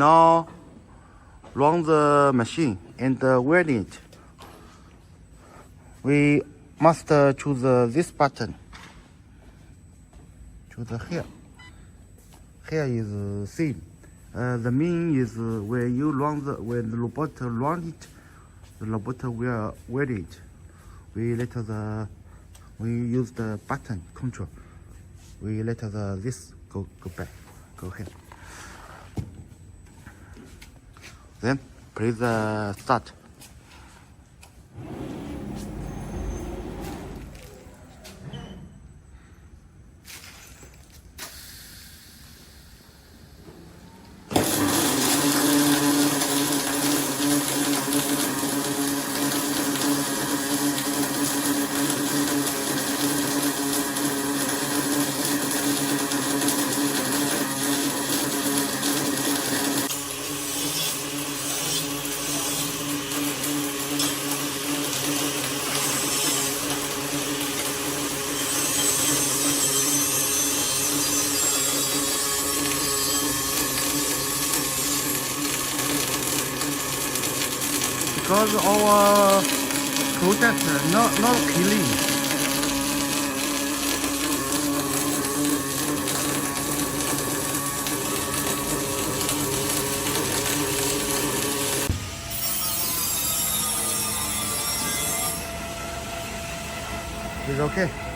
Now run the machine and weld it. We must choose this button. Choose here. Here is same. The main is when the robot run it, the robot will weld it. We use the button control. We let this go back, go here. Then press start. Because our product not clean. It's okay.